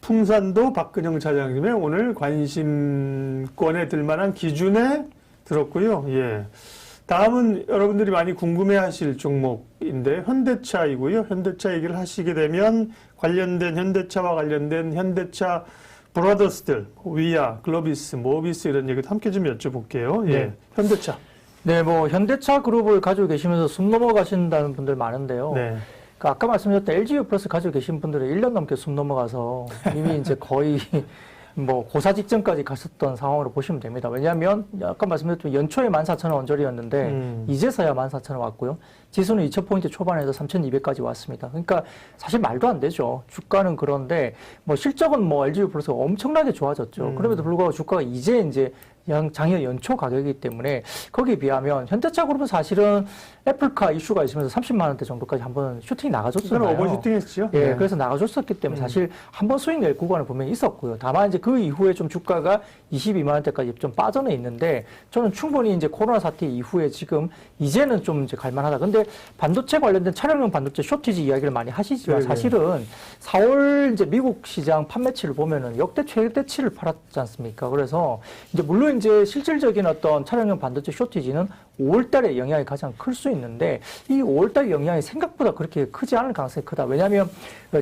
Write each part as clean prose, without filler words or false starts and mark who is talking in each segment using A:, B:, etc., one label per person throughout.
A: 풍산도 박근영 차장님의 오늘 관심권에 들만한 기준에 들었고요. 예. 다음은 여러분들이 많이 궁금해하실 종목인데 현대차이고요. 현대차 얘기를 하시게 되면 현대차와 관련된 현대차 브라더스들, 위아, 글로비스, 모비스 이런 얘기도 함께 좀 여쭤볼게요. 예.
B: 네.
A: 현대차.
B: 네, 뭐 현대차 그룹을 가지고 계시면서 숨 넘어가신다는 분들 많은데요.
A: 네.
B: 그 아까 말씀드렸던 LGU 플러스 가지고 계신 분들은 1년 넘게 숨 넘어가서 이미 이제 거의 뭐 고사 직전까지 갔었던 상황으로 보시면 됩니다. 왜냐하면 아까 말씀드렸던 연초에 14,000원 언저리였는데 이제서야 14,000원 왔고요. 지수는 2,000포인트 초반에서 3,200까지 왔습니다. 그러니까 사실 말도 안 되죠. 주가는 그런데 뭐 실적은 뭐 LGU 플러스가 엄청나게 좋아졌죠. 그럼에도 불구하고 주가가 이제 작년 연초 가격이기 때문에 거기에 비하면 현대차 그룹은 사실은 애플카 이슈가 있으면서 30만 원대 정도까지 한번 슈팅이 나가줬잖아요.
A: 오버슈팅 했죠.
B: 예,
A: 네.
B: 그래서 나가줬었기 때문에 사실 한번 수익 낼 구간은 분명히 있었고요. 다만 이제 그 이후에 좀 주가가 22만 원대까지 좀 빠져는 있는데 저는 충분히 이제 코로나 사태 이후에 지금 이제는 좀 이제 갈만하다. 근데 반도체 관련된 차량용 반도체 쇼티지 이야기를 많이 하시지만
A: 네,
B: 사실은 4월 이제 미국 시장 판매치를 보면은 역대 최대치를 팔았지 않습니까? 그래서 이제 물론 이제 실질적인 어떤 차량용 반도체 쇼티지는 5월달에 영향이 가장 클 수 있는데 이 5월달 영향이 생각보다 그렇게 크지 않을 가능성이 크다. 왜냐하면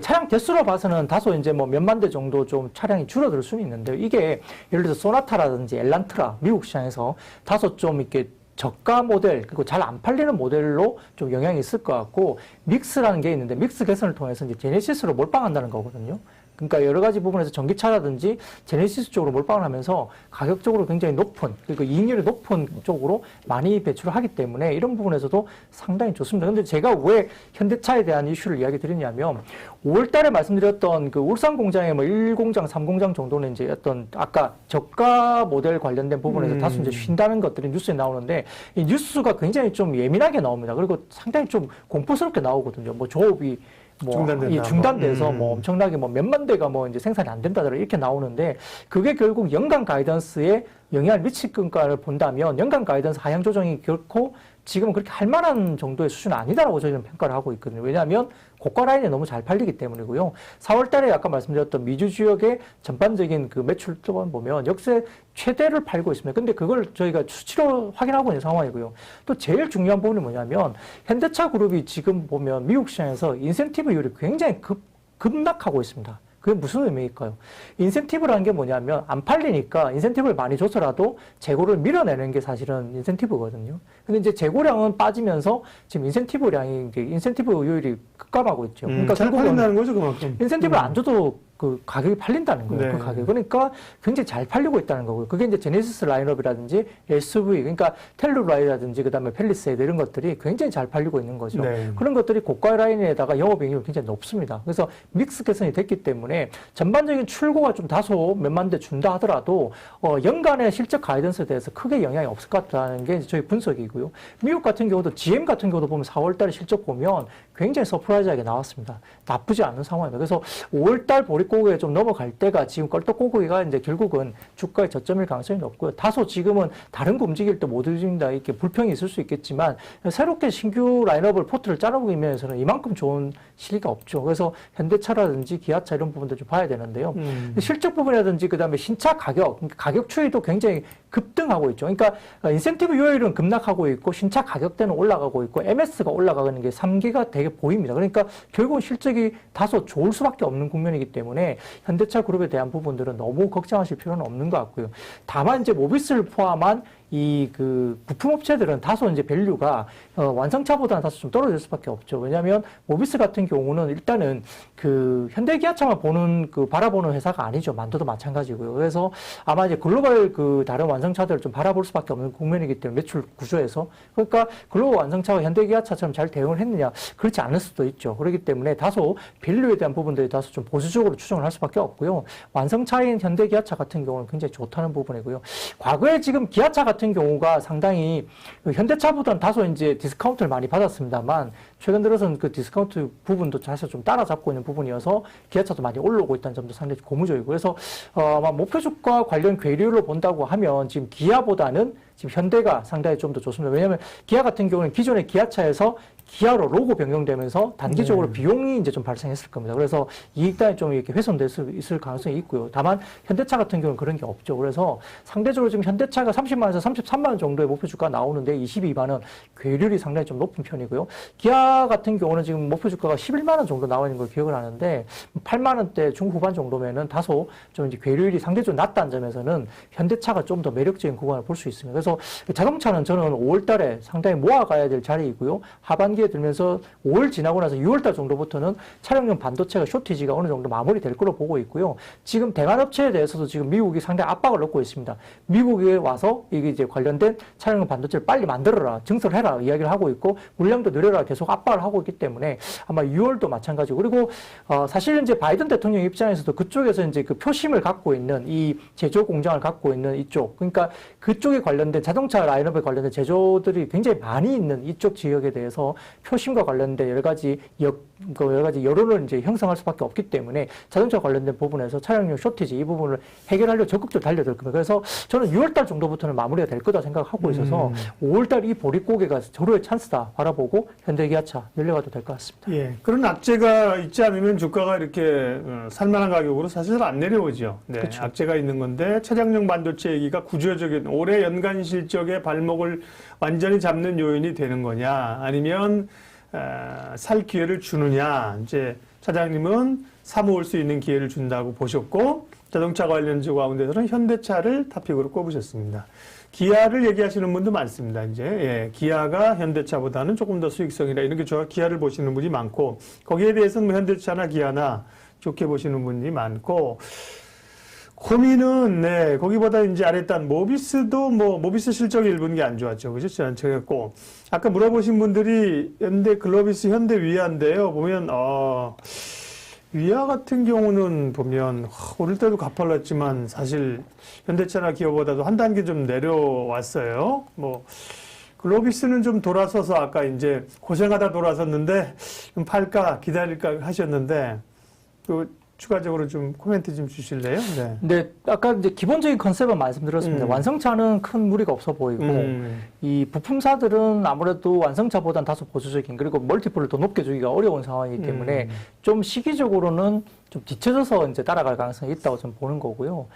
B: 차량 대수로 봐서는 다소 이제 뭐 몇만 대 정도 좀 차량이 줄어들 수는 있는데 이게 예를 들어서 소나타라든지 엘란트라 미국 시장에서 다소 좀 이렇게 저가 모델 그리고 잘 안 팔리는 모델로 좀 영향이 있을 것 같고 믹스라는 게 있는데 믹스 개선을 통해서 이제 제네시스로 몰빵한다는 거거든요. 그러니까 여러 가지 부분에서 전기차라든지 제네시스 쪽으로 몰빵을 하면서 가격적으로 굉장히 높은 그리고 이익률이 높은 쪽으로 많이 배출을 하기 때문에 이런 부분에서도 상당히 좋습니다. 근데 제가 왜 현대차에 대한 이슈를 이야기 드리냐면 5월 달에 말씀드렸던 그 울산 공장의 뭐 1공장, 3공장 정도는 이제 어떤 아까 저가 모델 관련된 부분에서 다소 이제 쉰다는 것들이 뉴스에 나오는데 이 뉴스가 굉장히 좀 예민하게 나옵니다. 그리고 상당히 좀 공포스럽게 나오거든요. 뭐 조업이 중단돼서 뭐 엄청나게 뭐 몇만 대가 뭐 이제 생산이 안 된다더라 이렇게 나오는데 그게 결국 연간 가이던스에 영향을 미칠 건가를 본다면 연간 가이던스 하향 조정이 결코 지금은 그렇게 할 만한 정도의 수준은 아니다라고 저희는 평가를 하고 있거든요. 왜냐하면 고가 라인에 너무 잘 팔리기 때문이고요. 4월 달에 아까 말씀드렸던 미주 지역의 전반적인 그 매출 동안 보면 역대 최대를 팔고 있습니다. 근데 그걸 저희가 수치로 확인하고 있는 상황이고요. 또 제일 중요한 부분이 뭐냐면 현대차 그룹이 지금 보면 미국 시장에서 인센티브율이 굉장히 급락하고 있습니다. 그게 무슨 의미일까요? 인센티브라는 게 뭐냐면 안 팔리니까 인센티브를 많이 줘서라도 재고를 밀어내는 게 사실은 인센티브거든요. 근데 이제 재고량은 빠지면서 지금 인센티브율이 급감하고 있죠. 그러니까
A: 잘 팔린다는 거죠, 그만큼.
B: 인센티브를 안 줘도 그 가격이 팔린다는 거예요.
A: 네.
B: 그 가격. 그러니까 굉장히 잘 팔리고 있다는 거고요. 그게 이제 제네시스 라인업이라든지 SUV, 그러니까 텔루라이라든지 그다음에 펠리세이드 이런 것들이 굉장히 잘 팔리고 있는 거죠.
A: 네.
B: 그런 것들이 고가 라인에다가 영업이익률이 굉장히 높습니다. 그래서 믹스 개선이 됐기 때문에 전반적인 출고가 좀 다소 몇만 대 준다 하더라도 연간의 실적 가이던스에 대해서 크게 영향이 없을 것 같다는 게 저희 분석이고요. 미국 같은 경우도 GM 같은 경우도 보면 4월 달에 실적 보면 굉장히 서프라이즈하게 나왔습니다. 나쁘지 않은 상황입니다. 그래서 5월 달 보릿고기에 좀 넘어갈 때가 지금 껄떡고기가 이제 결국은 주가의 저점일 가능성이 높고요. 다소 지금은 다른 거 움직일 때 못 움직인다 이렇게 불평이 있을 수 있겠지만 새롭게 신규 라인업을 포트를 짜놓기 위해서는 이만큼 좋은 시기가 없죠. 그래서 현대차라든지 기아차 이런 부분도 좀 봐야 되는데요. 실적 부분이라든지 그다음에 신차 가격, 가격 추이도 굉장히 급등하고 있죠. 그러니까 인센티브 요율은 급락하고 있고 신차 가격대는 올라가고 있고 MS가 올라가는 게 3개가 되게 보입니다. 그러니까 결국은 실적이 다소 좋을 수밖에 없는 국면이기 때문에 현대차 그룹에 대한 부분들은 너무 걱정하실 필요는 없는 것 같고요. 다만 이제 모비스를 포함한 이 그 부품업체들은 다소 이제 밸류가 완성차보다는 다소 좀 떨어질 수밖에 없죠. 왜냐하면 모비스 같은 경우는 일단은 그 현대기아차만 바라보는 회사가 아니죠. 만도도 마찬가지고요. 그래서 아마 이제 글로벌 그 다른 완성차들을 좀 바라볼 수밖에 없는 국면이기 때문에 매출 구조에서 그러니까 글로벌 완성차가 현대기아차처럼 잘 대응을 했느냐 그렇지 않을 수도 있죠. 그렇기 때문에 다소 밸류에 대한 부분들이 다소 좀 보수적으로 추정을 할 수밖에 없고요. 완성차인 현대기아차 같은 경우는 굉장히 좋다는 부분이고요. 과거에 지금 기아차 같은 경우가 상당히 현대차보다는 다소 이제 디스카운트를 많이 받았습니다만 최근 들어서는 그 디스카운트 부분도 사실 좀 따라잡고 있는 부분이어서 기아차도 많이 올라오고 있다는 점도 상당히 고무적이고 그래서 아마 목표주가 관련 괴리율로 본다고 하면 지금 기아보다는 지금 현대가 상당히 좀 더 좋습니다. 왜냐하면 기아 같은 경우는 기존의 기아차에서 기아로 로고 변경되면서 단기적으로
A: 네.
B: 비용이 이제 좀 발생했을 겁니다. 그래서 이익단이 좀 이렇게 훼손될 수 있을 가능성이 있고요. 다만 현대차 같은 경우는 그런 게 없죠. 그래서 상대적으로 지금 현대차가 30만 원에서 33만 원 정도의 목표 주가 나오는데 22만 원 괴율이 상당히 좀 높은 편이고요. 기아 같은 경우는 지금 목표 주가가 11만 원 정도 나와 있는 걸 기억을 하는데 8만 원대 중후반 정도면은 다소 좀 이제 괴율이 상대적으로 낮다는 점에서는 현대차가 좀 더 매력적인 구간을 볼 수 있습니다. 그래서 자동차는 저는 5월 달에 상당히 모아가야 될 자리이고요. 하반기에 들면서 5월 지나고 나서 6월 달 정도부터는 차량용 반도체가 쇼티지가 어느 정도 마무리될 거로 보고 있고요. 지금 대만 업체에 대해서도 지금 미국이 상당히 압박을 넣고 있습니다. 미국에 와서 이게 이제 관련된 차량용 반도체를 빨리 만들어라, 증설해라 이야기를 하고 있고 물량도 늘려라 계속 압박을 하고 있기 때문에 아마 6월도 마찬가지고 그리고 사실 이제 바이든 대통령 입장에서도 그쪽에서 이제 그 표심을 갖고 있는 이 제조 공장을 갖고 있는 이쪽 그러니까 그쪽에 관련된 자동차 라인업에 관련된 제조들이 굉장히 많이 있는 이쪽 지역에 대해서 표심과 관련된 여러 가지 여론을 이제 형성할 수밖에 없기 때문에 자동차 관련된 부분에서 차량용 쇼티지 이 부분을 해결하려고 적극적으로 달려들 겁니다. 그래서 저는 6월달 정도부터는 마무리가 될 거다 생각하고 있어서 5월달 이 보릿고개가 절호의 찬스다 바라보고 현대기아차 열려가도 될 것 같습니다.
A: 예. 그런 악재가 있지 않으면 주가가 이렇게 살만한 가격으로 사실 안 내려오죠. 네.
B: 그렇죠.
A: 악재가 있는 건데 차량용 반도체 얘기가 구조적인 올해 연간 실적의 발목을 완전히 잡는 요인이 되는 거냐 아니면 살 기회를 주느냐 이제 차장님은 사모을 수 있는 기회를 준다고 보셨고 자동차 관련주 가운데서는 현대차를 탑픽으로 꼽으셨습니다. 기아를 얘기하시는 분도 많습니다. 이제 예, 기아가 현대차보다는 조금 더 수익성이라 이런 게 좋아 기아를 보시는 분이 많고 거기에 대해서는 뭐 현대차나 기아나 좋게 보시는 분이 많고 고민은 네 거기보다 이제 아래단 모비스도 뭐 모비스 실적이 1분기 안 좋았죠, 그죠? 지난주에고 아까 물어보신 분들이 현대 글로비스, 현대 위아인데요. 보면 위아 같은 경우는 보면 오를 때도 가팔랐지만 사실 현대차나 기아보다도 한 단계 좀 내려왔어요. 뭐 글로비스는 좀 돌아서서 아까 이제 고생하다 돌아섰는데 좀 팔까 기다릴까 하셨는데 그 추가적으로 좀 코멘트 좀 주실래요? 네.
B: 네, 아까 이제 기본적인 컨셉은 말씀드렸습니다. 완성차는 큰 무리가 없어 보이고, 이 부품사들은 아무래도 완성차보다는 다소 보수적인, 그리고 멀티플을 더 높게 주기가 어려운 상황이기 때문에 좀 시기적으로는 좀 뒤쳐져서 이제 따라갈 가능성이 있다고 좀 보는 거고요.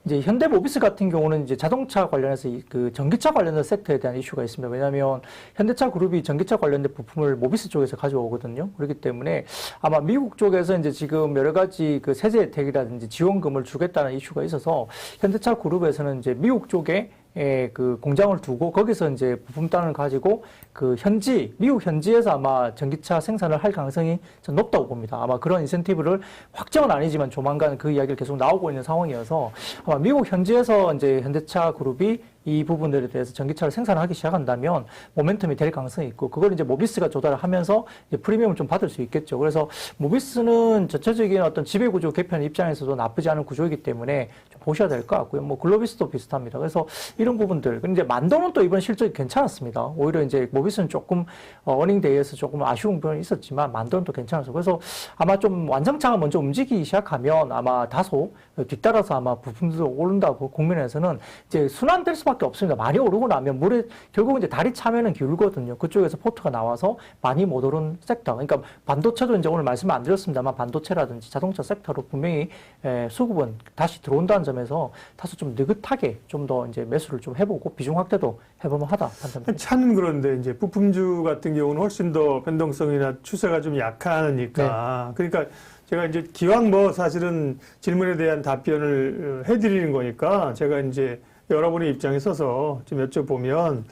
B: 이제 현대모비스 같은 경우는 이제 자동차 관련해서 그 전기차 관련된 섹터에 대한 이슈가 있습니다. 왜냐하면 현대차 그룹이 전기차 관련된 부품을 모비스 쪽에서 가져오거든요. 그렇기 때문에 아마 미국 쪽에서 이제 지금 여러 가지 그 세제 혜택이라든지 지원금을 주겠다는 이슈가 있어서 현대차 그룹에서는 이제 미국 쪽에 그 공장을 두고 거기서 이제 부품단을 가지고 그 미국 현지에서 아마 전기차 생산을 할 가능성이 좀 높다고 봅니다. 아마 그런 인센티브를 확정은 아니지만 조만간 그 이야기를 계속 나오고 있는 상황이어서 아마 미국 현지에서 이제 현대차 그룹이 이 부분들에 대해서 전기차를 생산하기 시작한다면 모멘텀이 될 가능성이 있고 그걸 이제 모비스가 조달을 하면서 이제 프리미엄을 좀 받을 수 있겠죠. 그래서 모비스는 전체적인 어떤 지배구조 개편 입장에서도 나쁘지 않은 구조이기 때문에 좀 보셔야 될 것 같고요. 뭐 글로비스도 비슷합니다. 그래서 이런 부분들. 근데 이제 만도는 또 이번 실적이 괜찮았습니다. 오히려 이제 모비스는 조금 어닝데이에서 조금 아쉬운 부분이 있었지만 만도는 또 괜찮았어요. 그래서 아마 좀 완성차가 먼저 움직이기 시작하면 아마 다소 뒤따라서 아마 부품도 오른다고 국면에서는 이제 순환될 수밖에 없습니다. 많이 오르고 나면 물에 결국 이제 다리 차면은 기울거든요. 그쪽에서 포트가 나와서 많이 못 오른 섹터. 그러니까 반도체도 이제 오늘 말씀 안 드렸습니다만 반도체라든지 자동차 섹터로 분명히 수급은 다시 들어온다는 점에서 다소 좀 느긋하게 좀 더 이제 매수를 좀 해보고 비중 확대도 해보면 하다 판단됩니다.
A: 차는 그런데 이제 부품주 같은 경우는 훨씬 더 변동성이나 추세가 좀 약하니까 그러니까 제가 이제 기왕 뭐 사실은 질문에 대한 답변을 해드리는 거니까 제가 이제 여러분의 입장에 서서 좀 여쭤보면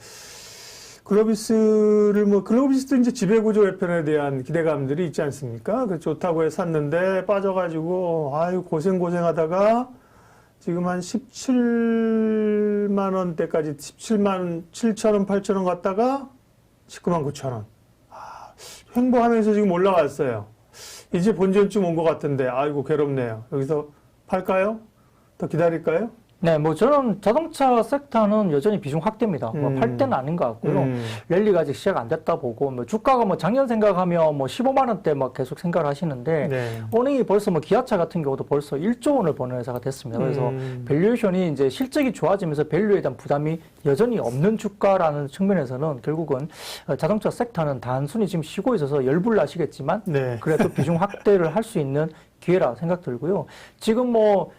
A: 글로비스도 이제 지배구조 개편에 대한 기대감들이 있지 않습니까? 그 좋다고 해서 샀는데 빠져가지고 아유 고생하다가 지금 한 17만 원대까지 17만 7천 원, 8천 원 갔다가 19만 9천 원. 횡보하면서 지금 올라갔어요. 이제 본전쯤 온 것 같은데 아이고 괴롭네요. 여기서 팔까요? 더 기다릴까요?
B: 네, 뭐 저는 자동차 섹터는 여전히 비중 확대입니다. 뭐 8대는 아닌 것 같고요. 랠리가 아직 시작 안 됐다 보고, 뭐 주가가 뭐 작년 생각하면 뭐 15만 원대 막 계속 생각을 하시는데,
A: 네.
B: 어닝이 벌써 뭐 기아차 같은 경우도 벌써 1조 원을 버는 회사가 됐습니다. 그래서 밸류에이션이 이제 실적이 좋아지면서 밸류에 대한 부담이 여전히 없는 주가라는 측면에서는 결국은 자동차 섹터는 단순히 지금 쉬고 있어서 열불 나시겠지만,
A: 네.
B: 그래도 비중 확대를 할 수 있는 기회라 생각 들고요. 지금 뭐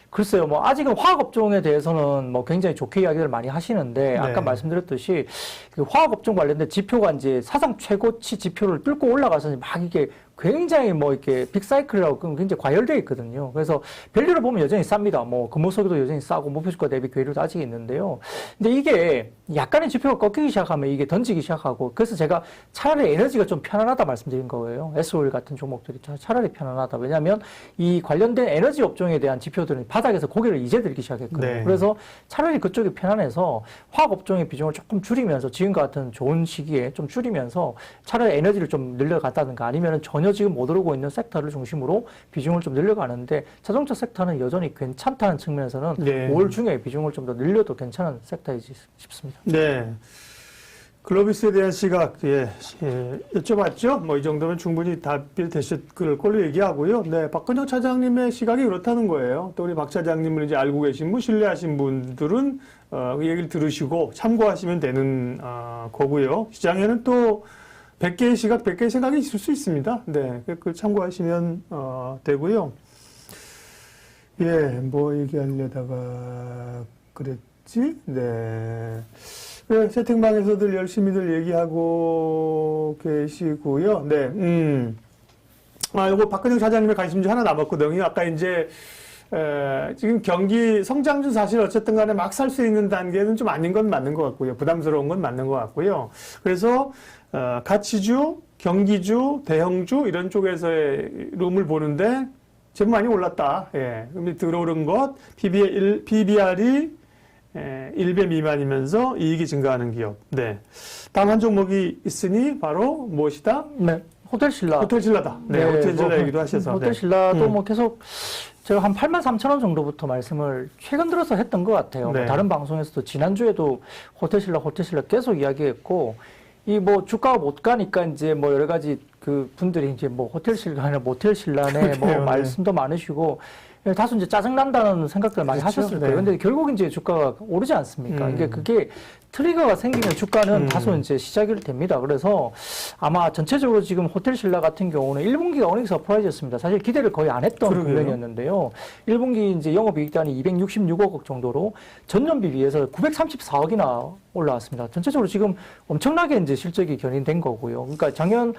B: 글쎄요, 뭐, 아직은 화학업종에 대해서는 뭐 굉장히 좋게 이야기를 많이 하시는데, 아까
A: 네.
B: 말씀드렸듯이, 그 화학업종 관련된 지표가 이제 사상 최고치 지표를 뚫고 올라가서 막 이게 굉장히 뭐 이렇게 빅사이클이라고 굉장히 과열되어 있거든요. 그래서 밸류를 보면 여전히 쌉니다. 뭐, 금호석유도 여전히 싸고, 목표주가 대비 괴리도 아직 있는데요. 근데 이게 약간의 지표가 꺾이기 시작하면 이게 던지기 시작하고, 그래서 제가 차라리 에너지가 좀 편안하다 말씀드린 거예요. S-오일 같은 종목들이 차라리 편안하다. 왜냐하면 이 관련된 에너지 업종에 대한 지표들은 바닥에서 고개를 이제 들기 시작했거든요.
A: 네.
B: 그래서 차라리 그쪽이 편안해서 화학업종의 비중을 조금 줄이면서 지금과 같은 좋은 시기에 좀 줄이면서 차라리 에너지를 좀 늘려갔다든가 아니면 전혀 지금 못 오르고 있는 섹터를 중심으로 비중을 좀 늘려가는데 자동차 섹터는 여전히 괜찮다는 측면에서는
A: 네.
B: 5월 중에 비중을 좀 더 늘려도 괜찮은 섹터이지 싶습니다.
A: 네. 글로비스에 대한 시각, 여쭤봤죠? 뭐, 이 정도면 충분히 답이 되실 걸로 얘기하고요. 네, 박근영 차장님의 시각이 그렇다는 거예요. 또 우리 박 차장님을 이제 알고 계신 분, 신뢰하신 분들은, 그 얘기를 들으시고 참고하시면 되는, 거고요. 시장에는 또 100개의 시각, 100개의 생각이 있을 수 있습니다. 네, 그걸 참고하시면, 되고요. 예, 뭐 얘기하려다가 그랬지? 네. 네, 채팅방에서들 열심히들 얘기하고 계시고요. 네, 요거 박근영 사장님의 관심주 하나 남았거든요. 아까 이제, 지금 경기 성장주 사실 어쨌든 간에 막 살 수 있는 단계는 좀 아닌 건 맞는 것 같고요. 부담스러운 건 맞는 것 같고요. 그래서, 가치주, 경기주, 대형주 이런 쪽에서의 룸을 보는데 제법 많이 올랐다. 예. 그럼 들어오른 것, PBR이 1배 미만이면서 이익이 증가하는 기업. 네. 다음 한 종목이 있으니 바로 무엇이다?
B: 네. 호텔신라.
A: 호텔신라다. 네. 호텔신라 얘기도 하셔서.
B: 호텔신라도
A: 네.
B: 뭐 계속 제가 한 83,000원 정도부터 말씀을 최근 들어서 했던 것 같아요.
A: 네.
B: 뭐 다른 방송에서도 지난주에도 호텔신라 계속 이야기했고, 이 뭐 주가가 못 가니까 이제 뭐 여러 가지 그 분들이 이제 뭐 호텔신라네, 모텔신라네 뭐
A: 네.
B: 말씀도 많으시고, 다소 이제 짜증난다는 생각들 많이
A: 그렇죠.
B: 하셨을
A: 네.
B: 거예요. 근데 결국 이제 주가가 오르지 않습니까? 이게 그게 트리거가 생기면 주가는 다소 이제 시작이 됩니다. 그래서 아마 전체적으로 지금 호텔신라 같은 경우는 1분기가 어닝 서프라이즈였습니다. 사실 기대를 거의 안 했던
A: 그러게요.
B: 국면이었는데요. 1분기 이제 영업이익단이 266억 정도로 전년비 비해서 934억이나 올라왔습니다. 전체적으로 지금 엄청나게 이제 실적이 견인된 거고요. 그러니까 작년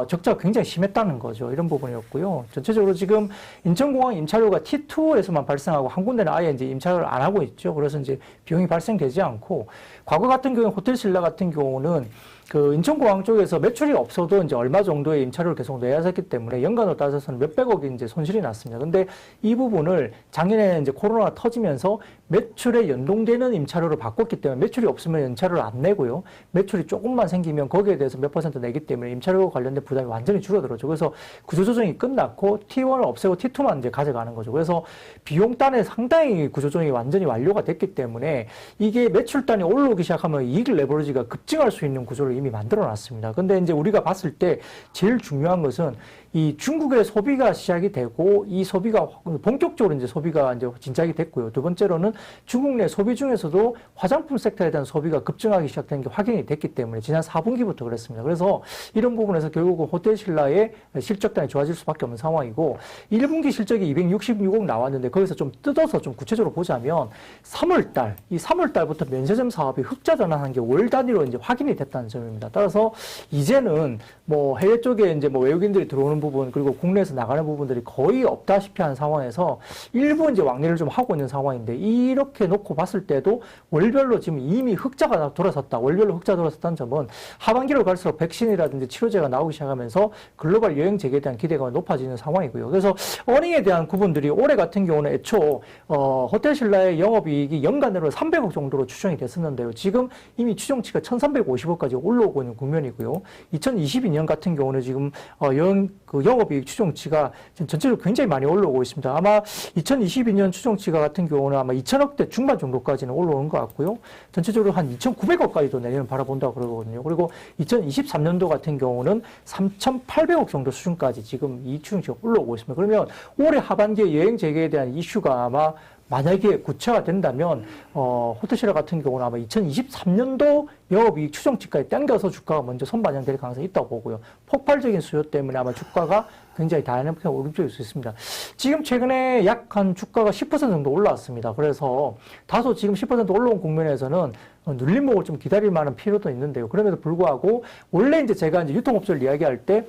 B: 적자가 굉장히 심했다는 거죠. 이런 부분이었고요. 전체적으로 지금 인천공항 임차료가 T2에서만 발생하고 한 군데는 아예 이제 임차료를 안 하고 있죠. 그래서 이제 비용이 발생되지 않고 과거 같은 경우는 호텔신라 같은 경우는 그 인천공항 쪽에서 매출이 없어도 이제 얼마 정도의 임차료를 계속 내야 했기 때문에 연간으로 따져서는 몇백억이 이제 손실이 났습니다. 근데 이 부분을 작년에 이제 코로나가 터지면서 매출에 연동되는 임차료를 바꿨기 때문에 매출이 없으면 임차료를 안 내고요. 매출이 조금만 생기면 거기에 대해서 몇 % 내기 때문에 임차료 관련된 부담이 완전히 줄어들었죠. 그래서 구조조정이 끝났고 T1을 없애고 T2만 이제 가져가는 거죠. 그래서 비용단에 상당히 구조조정이 완전히 완료가 됐기 때문에 이게 매출단이 올라오기 시작하면 이익 레버리지가 급증할 수 있는 구조를 이미 만들어 놨습니다. 근데 이제 우리가 봤을 때 제일 중요한 것은 이 중국의 소비가 시작이 되고 이 소비가 본격적으로 이제 소비가 이제 진작이 됐고요. 두 번째로는 중국 내 소비 중에서도 화장품 섹터에 대한 소비가 급증하기 시작된 게 확인이 됐기 때문에 지난 4분기부터 그랬습니다. 그래서 이런 부분에서 결국은 호텔신라의 실적단이 좋아질 수밖에 없는 상황이고 1분기 실적이 266억 나왔는데 거기서 좀 뜯어서 좀 구체적으로 보자면 3월달, 이 3월달부터 면세점 사업이 흑자 전환한 게 월 단위로 이제 확인이 됐다는 점입니다. 따라서 이제는 뭐 해외 쪽에 이제 뭐 외국인들이 들어오는 부분 그리고 국내에서 나가는 부분들이 거의 없다시피 한 상황에서 일부 이제 왕래를 좀 하고 있는 상황인데 이렇게 놓고 봤을 때도 월별로 지금 이미 흑자가 돌아섰다. 월별로 흑자 돌아섰다는 점은 하반기로 갈수록 백신이라든지 치료제가 나오기 시작하면서 글로벌 여행 재개에 대한 기대가 높아지는 상황이고요. 그래서 어닝에 대한 구분들이 올해 같은 경우는 애초 호텔신라의 영업이익이 연간으로 300억 정도로 추정이 됐었는데요. 지금 이미 추정치가 1,350억까지 올라오고 있는 국면이고요. 2022년 같은 경우는 지금 영업이익 추정치가 지금 전체적으로 굉장히 많이 올라오고 있습니다. 아마 2022년 추정치가 같은 경우는 아마 2천억대 중반 정도까지는 올라오는 것 같고요. 전체적으로 한 2,900억까지도 내년을 바라본다고 그러거든요. 그리고 2023년도 같은 경우는 3,800억 정도 수준까지 지금 이 추정치가 올라오고 있습니다. 그러면 올해 하반기에 여행 재개에 대한 이슈가 아마 만약에 구체화 된다면 호텔시라 같은 경우는 아마 2023년도 영업이익 추정치까지 당겨서 주가가 먼저 선반영될 가능성이 있다고 보고요. 폭발적인 수요 때문에 아마 주가가 굉장히 다이나믹하게 오름쪽일 수 있습니다. 지금 최근에 약 한 주가가 10% 정도 올라왔습니다. 그래서 다소 지금 10% 올라온 국면에서는 눌림목을 좀 기다릴 만한 필요도 있는데요. 그럼에도 불구하고 원래 이제 제가 이제 유통업체를 이야기할 때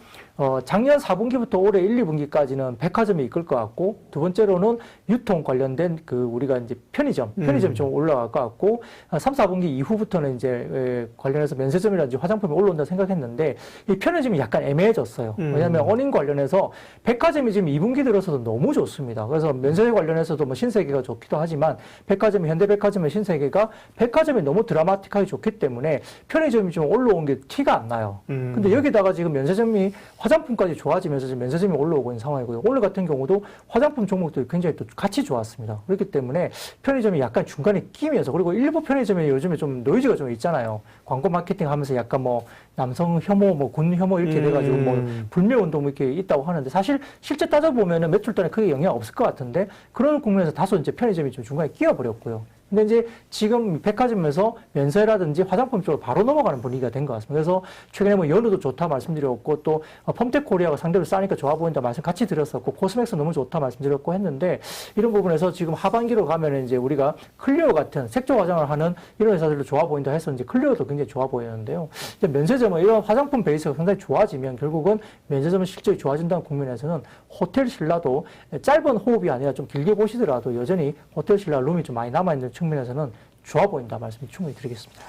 B: 작년 4분기부터 올해 1, 2분기까지는 백화점이 이끌 것 같고 두 번째로는 유통 관련된 우리가 이제 편의점이 좀 올라갈 것 같고 3, 4분기 이후부터는 이제 관련해서 면세점이라든지 화장품이 올라온다 생각했는데 이 편의점이 약간 애매해졌어요. 왜냐하면 어닝 관련해서 백화점이 지금 2분기 들어서도 너무 좋습니다. 그래서 면세 관련해서도 뭐 신세계가 좋기도 하지만 백화점이 현대백화점의 신세계가 백화점이 너무 드라마틱하게 좋기 때문에 편의점이 좀 올라온 게 티가 안 나요. 근데 여기다가 지금 면세점이 화장품까지 좋아지면서 지금 면세점이 올라오고 있는 상황이고요. 오늘 같은 경우도 화장품 종목들이 굉장히 또 같이 좋았습니다. 그렇기 때문에 편의점이 약간 중간에 끼면서 그리고 일부 편의점에 요즘에 좀 노이즈가 좀 있잖아요. 광고 마케팅 하면서 약간 뭐 남성 혐오, 뭐 군 혐오 이렇게 돼가지고 뭐 불매 운동 이렇게 있다고 하는데 사실 실제 따져보면은 매출단에 크게 영향 없을 것 같은데 그런 국면에서 다소 이제 편의점이 좀 중간에 끼어버렸고요. 근데 이제 지금 백화점에서 면세라든지 화장품 쪽으로 바로 넘어가는 분위기가 된 것 같습니다. 그래서 최근에 뭐 연우도 좋다 말씀드렸고 또 펌텍코리아가 상대로 싸니까 좋아 보인다 말씀 같이 드렸었고 코스맥스 너무 좋다 말씀드렸고 했는데 이런 부분에서 지금 하반기로 가면은 이제 우리가 클리오 같은 색조 화장을 하는 이런 회사들도 좋아 보인다 해서 이제 클리오도 굉장히 좋아 보이는데요. 이제 면세점은 이런 화장품 베이스가 상당히 좋아지면 결국은 면세점은 실적이 좋아진다는 국면에서는 호텔 신라도 짧은 호흡이 아니라 좀 길게 보시더라도 여전히 호텔 신라 룸이 좀 많이 남아있는 측면에서는 좋아 보인다 말씀 충분히 드리겠습니다.